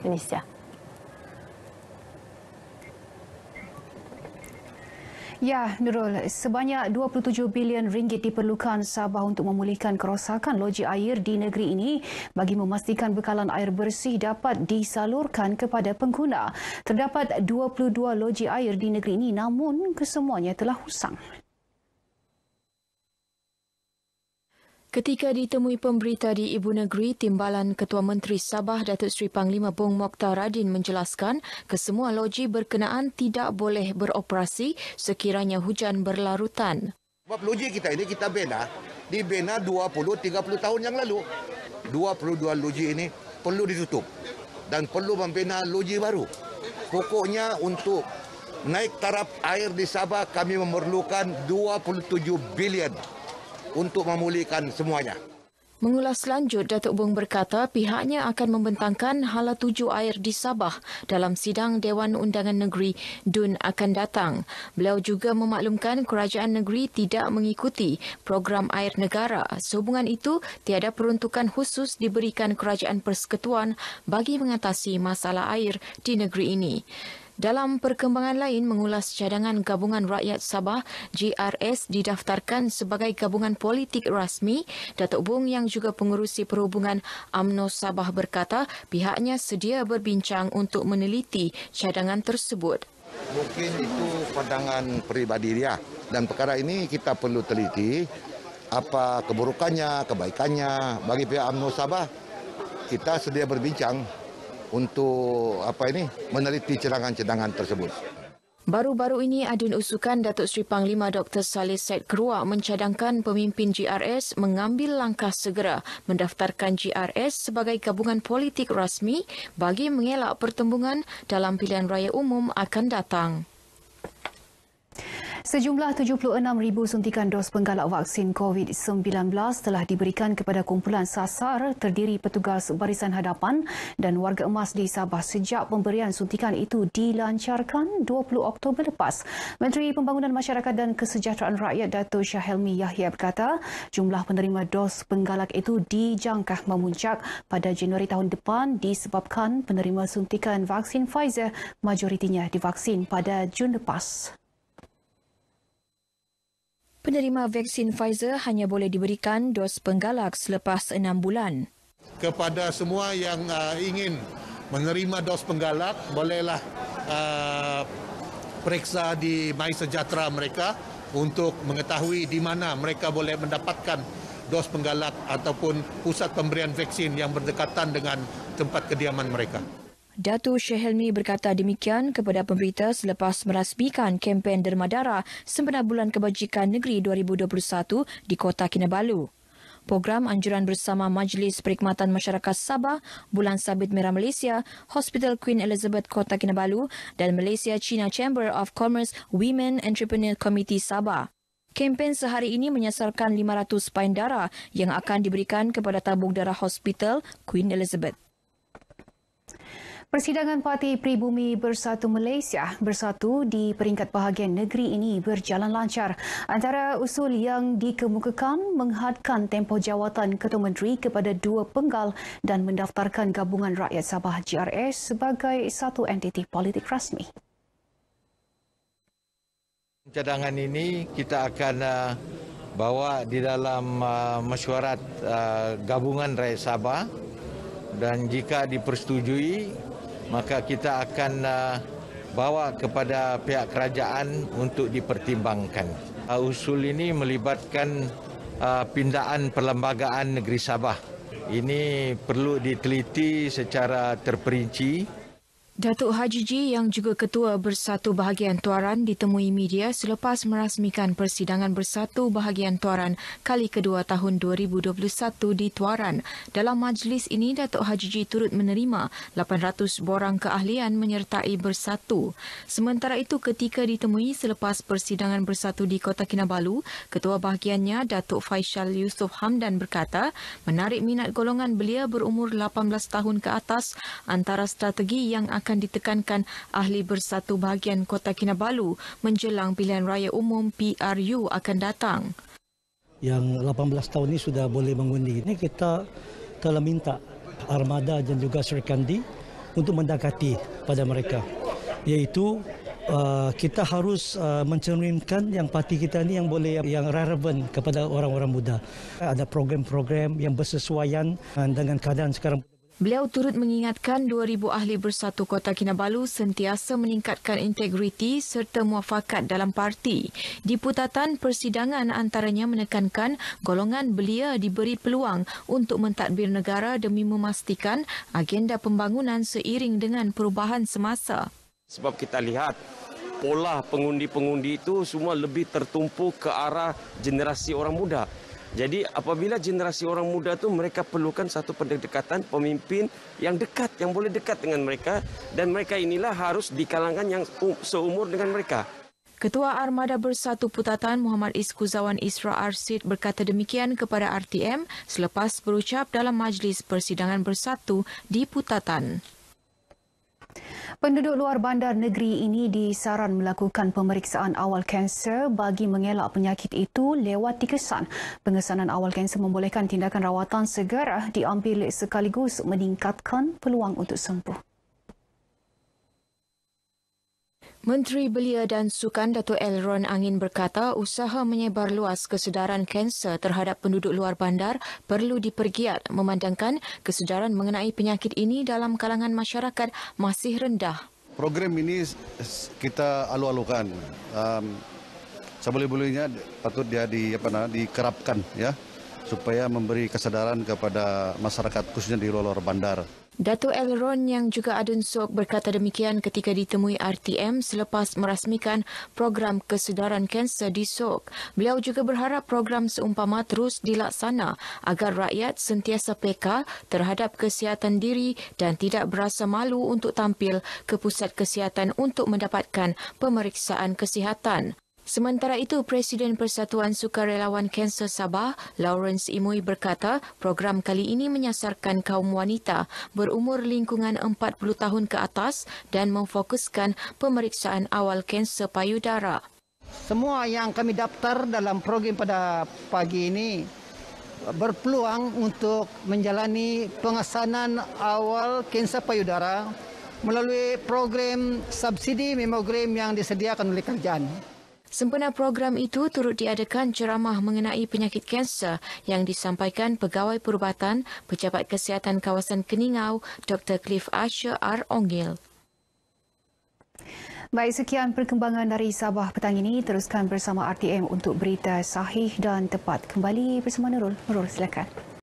Indonesia. Ya, Nurul, sebanyak 27 bilion ringgit diperlukan Sabah untuk memulihkan kerosakan loji air di negeri ini bagi memastikan bekalan air bersih dapat disalurkan kepada pengguna. Terdapat 22 loji air di negeri ini namun kesemuanya telah usang. Ketika ditemui pemberita di Ibu Negeri, Timbalan Ketua Menteri Sabah Datuk Seri Panglima Bong Mokhtar Radin menjelaskan kesemua loji berkenaan tidak boleh beroperasi sekiranya hujan berlarutan. Sebab loji kita ini kita dibina 20-30 tahun yang lalu. 22 loji ini perlu ditutup dan perlu membina loji baru. Pokoknya untuk naik taraf air di Sabah kami memerlukan 27 bilion. Untuk memulihkan semuanya. Mengulas lanjut, Datuk Bong berkata pihaknya akan membentangkan hala tuju air di Sabah dalam sidang Dewan Undangan Negeri DUN akan datang. Beliau juga memaklumkan kerajaan negeri tidak mengikuti program air negara. Sehubungan itu, tiada peruntukan khusus diberikan Kerajaan Persekutuan bagi mengatasi masalah air di negeri ini. Dalam perkembangan lain, mengulas cadangan Gabungan Rakyat Sabah, GRS didaftarkan sebagai gabungan politik rasmi. Datuk Bong yang juga pengerusi perhubungan UMNO Sabah berkata pihaknya sedia berbincang untuk meneliti cadangan tersebut. Mungkin itu pandangan peribadi dia dan perkara ini kita perlu teliti apa keburukannya, kebaikannya bagi pihak UMNO Sabah. Kita sedia berbincang untuk meneliti cadangan-cadangan tersebut. Baru-baru ini adun usukan Datuk Seri Panglima Dr. Saleh Said Keruak mencadangkan pemimpin GRS mengambil langkah segera mendaftarkan GRS sebagai gabungan politik rasmi bagi mengelak pertembungan dalam pilihan raya umum akan datang. Sejumlah 76,000 suntikan dos penggalak vaksin COVID-19 telah diberikan kepada kumpulan sasar terdiri petugas barisan hadapan dan warga emas di Sabah sejak pemberian suntikan itu dilancarkan 20 Oktober lepas. Menteri Pembangunan Masyarakat dan Kesejahteraan Rakyat Datuk Syahelmi Yahya berkata jumlah penerima dos penggalak itu dijangka memuncak pada Januari tahun depan disebabkan penerima suntikan vaksin Pfizer majoritinya divaksin pada Jun lepas. Penerima vaksin Pfizer hanya boleh diberikan dos penggalak selepas 6 bulan. Kepada semua yang ingin menerima dos penggalak, bolehlah periksa di MySejahtera mereka untuk mengetahui di mana mereka boleh mendapatkan dos penggalak ataupun pusat pemberian vaksin yang berdekatan dengan tempat kediaman mereka. Datuk Syahelmi berkata demikian kepada pemberita selepas merasmikan kempen Derma Darah Sempena Bulan Kebajikan Negeri 2021 di Kota Kinabalu. Program anjuran bersama Majlis Perkhidmatan Masyarakat Sabah, Bulan Sabit Merah Malaysia, Hospital Queen Elizabeth Kota Kinabalu dan Malaysia China Chamber of Commerce Women Entrepreneur Committee Sabah. Kempen sehari ini menyasarkan 500 pain darah yang akan diberikan kepada tabung darah Hospital Queen Elizabeth. Persidangan Parti Pribumi Bersatu Malaysia Bersatu di peringkat bahagian negeri ini berjalan lancar. Antara usul yang dikemukakan menghadkan tempoh jawatan Ketua Menteri kepada 2 penggal dan mendaftarkan Gabungan Rakyat Sabah GRS sebagai satu entiti politik rasmi. Cadangan ini kita akan bawa di dalam mesyuarat Gabungan Rakyat Sabah dan jika dipersetujui maka kita akan bawa kepada pihak kerajaan untuk dipertimbangkan. Usul ini melibatkan pindaan perlembagaan negeri Sabah. Ini perlu diteliti secara terperinci. Datuk Haji Ji yang juga Ketua Bersatu Bahagian Tuaran ditemui media selepas merasmikan Persidangan Bersatu Bahagian Tuaran kali kedua tahun 2021 di Tuaran. Dalam majlis ini, Datuk Haji Ji turut menerima 800 borang keahlian menyertai Bersatu. Sementara itu, ketika ditemui selepas Persidangan Bersatu di Kota Kinabalu, Ketua Bahagiannya Datuk Faisal Yusof Hamdan berkata menarik minat golongan belia berumur 18 tahun ke atas antara strategi yang akan ditekankan ahli Bersatu Bahagian Kota Kinabalu menjelang pilihan raya umum PRU akan datang. Yang 18 tahun ini sudah boleh mengundi. Ini kita telah minta armada dan juga Serikandi untuk mendekati pada mereka. Iaitu kita harus mencerminkan yang parti kita ni yang relevan kepada orang-orang muda. Ada program-program yang bersesuaian dengan keadaan sekarang. Beliau turut mengingatkan 2,000 ahli bersatu Kota Kinabalu sentiasa meningkatkan integriti serta muafakat dalam parti. Di putatan persidangan antaranya menekankan golongan belia diberi peluang untuk mentadbir negara demi memastikan agenda pembangunan seiring dengan perubahan semasa. Sebab kita lihat pola pengundi-pengundi itu semua lebih tertumpu ke arah generasi orang muda. Jadi apabila generasi orang muda itu mereka perlukan satu pendekatan pemimpin yang dekat, yang boleh dekat dengan mereka dan mereka inilah harus di kalangan yang seumur dengan mereka. Ketua Armada Bersatu Putatan Muhammad Iskuzawan Isra Arsid berkata demikian kepada RTM selepas berucap dalam majlis persidangan bersatu di Putatan. Penduduk luar bandar negeri ini disaran melakukan pemeriksaan awal kanser bagi mengelak penyakit itu lewat 3 kesan. Pengesanan awal kanser membolehkan tindakan rawatan segera diambil sekaligus meningkatkan peluang untuk sembuh. Menteri Belia dan Sukan Datuk Elron Angin berkata usaha menyebar luas kesedaran kanser terhadap penduduk luar bandar perlu dipergiat memandangkan kesedaran mengenai penyakit ini dalam kalangan masyarakat masih rendah. Program ini kita alu-alukan. Seboleh-bolehnya patut dia dikerapkan ya supaya memberi kesedaran kepada masyarakat khususnya di luar bandar. Datuk Elron yang juga Adun Sok berkata demikian ketika ditemui RTM selepas merasmikan program kesedaran kanser di Sok. Beliau juga berharap program seumpama terus dilaksana agar rakyat sentiasa peka terhadap kesihatan diri dan tidak berasa malu untuk tampil ke pusat kesihatan untuk mendapatkan pemeriksaan kesihatan. Sementara itu, Presiden Persatuan Sukarelawan Kanser Sabah, Lawrence Imui berkata program kali ini menyasarkan kaum wanita berumur lingkungan 40 tahun ke atas dan memfokuskan pemeriksaan awal kanser payudara. Semua yang kami daftar dalam program pada pagi ini berpeluang untuk menjalani pengesanan awal kanser payudara melalui program subsidi mamogram yang disediakan oleh kerajaan. Sempena program itu turut diadakan ceramah mengenai penyakit kanser yang disampaikan Pegawai Perubatan Pejabat Kesihatan Kawasan Keningau, Dr. Cliff Asher R. Ongil. Baik, sekian perkembangan dari Sabah petang ini. Teruskan bersama RTM untuk berita sahih dan tepat. Kembali bersama Nurul. Nurul, silakan.